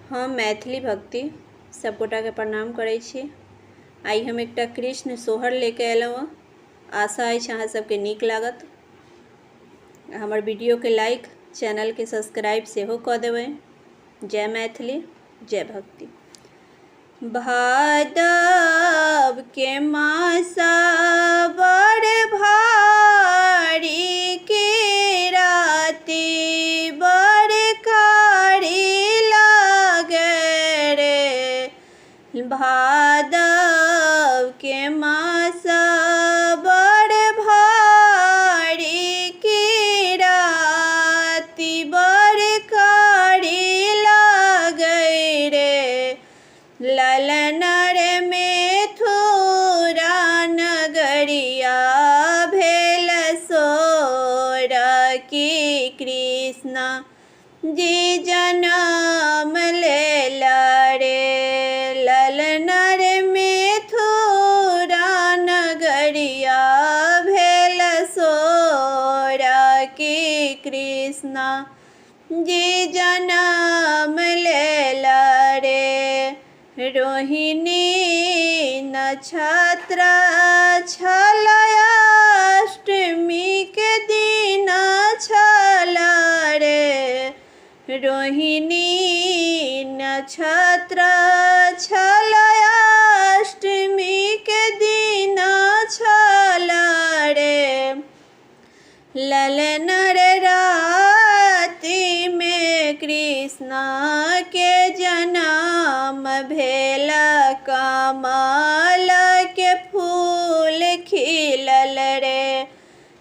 हम मैथिली भक्ति सब गोटा के प्रणाम करै छी। आई हम एकटा कृष्ण सोहर लेके अयलहुँ हँ। आशा अछि अहाँ सबके नीक लागत। हमर वीडियो के लाइक, चैनल के सब्सक्राइब सेहो कऽ देबै। जय मैथिली, जय भक्ति। भादव के मासा बड़ भारी के राति बड़ कारी लागे रे। भादव के मासा बड़ भारी के राति बड़ कारी लागे रे। ललनर मेथुरा नगरिया भेल सोर की कृष्ण जी जनम लेला रे। ललनर मेथुरा नगरिया भेल सोर की कृष्ण जी जनम लेला रे। रोहिणी नक्षत्र छल अष्टमी के दिन छल रे। रोहिणी नक्षत्र छल अष्टमी के दिन छल रे। ललनर राति में कृष्ण के जन्म भेल। कमल के फूल खिलल रे।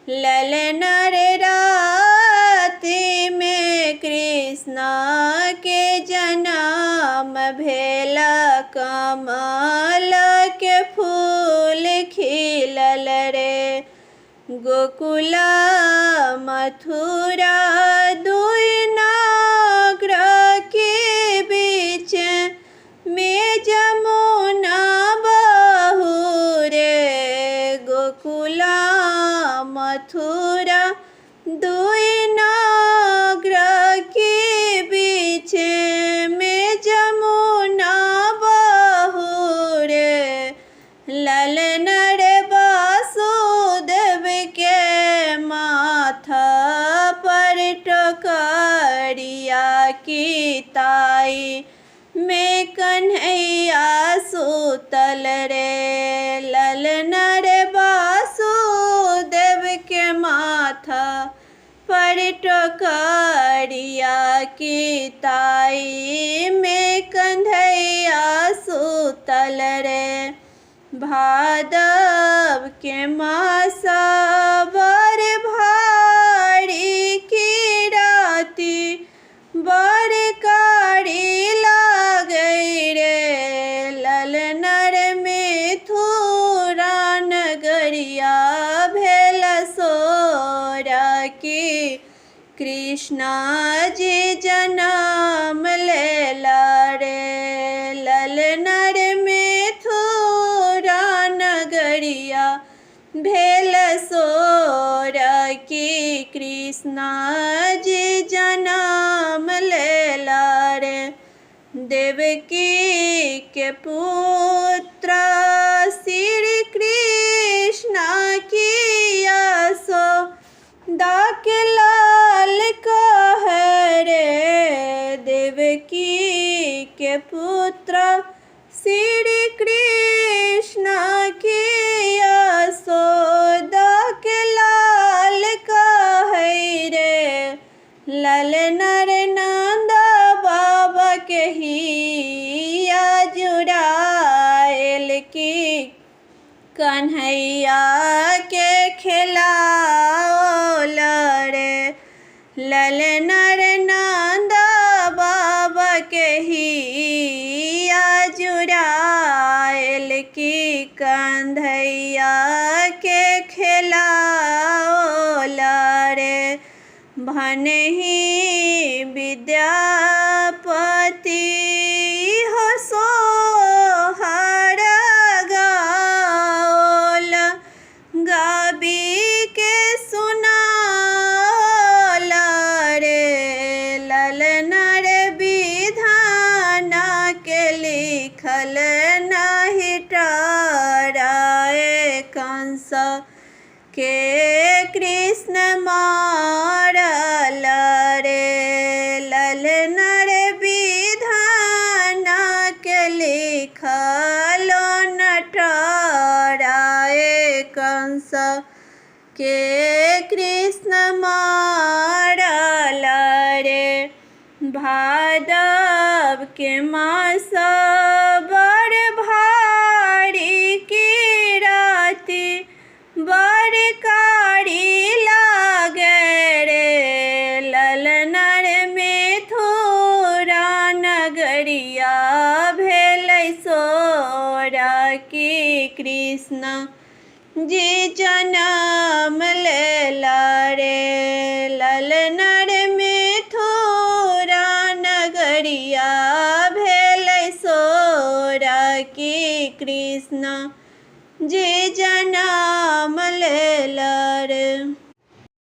ललनर राति में कृष्ण के जन्म भेल। कमल के फूल खिलल रे। गोकुल मथुरा दुई नगर के बीच में जमुना बहू रे। गोकुल मथुरा दुई नगर के बीच में जमुना बहू रे। ललनर वासुदेव के माथा पर टोकरिया की ताई में कन्हैया सुतल रे। ललनर वासुदेव के माथा पर टोकरिया की ताई में कन्हैया सुतल रे। भादव के मासा बड़ भारी की राति बड़ कारी लागे रे। ललनर मेथुरा नगरिया भेल सोर की कृष्ण जी जनम लेला रे। ललनर मेथुरा नगरिया भेल सोर की कृष्ण जी जनम लेला रे। देवकी के पुत्र श्री कृष्ण की यशोदा के लाल कहे रे। देवकी के पुत्र श्री कृष्ण की यशोदा के लाल कहे रे। ललनर नंद बाबा के हिया जुड़ाएल की कन्हैया के खिलाओल रे। ललनर नंद बाबा के हिया जुड़ाएल की कन्हैया के खिलाओल रे। भनहि विद्यापति हो सोहर गाओल। गाबी के सुनाओल रे। ललनर विधान भादव के मास बड़ भारी की राति बड़ कारी लागे रे ललनर मिथुरा नगरिया भेलै सोरा की कृष्ण जी जनम लेला रे ललनर मिथुरा नगरिया भेलै सोरा की कृष्ण जी जनम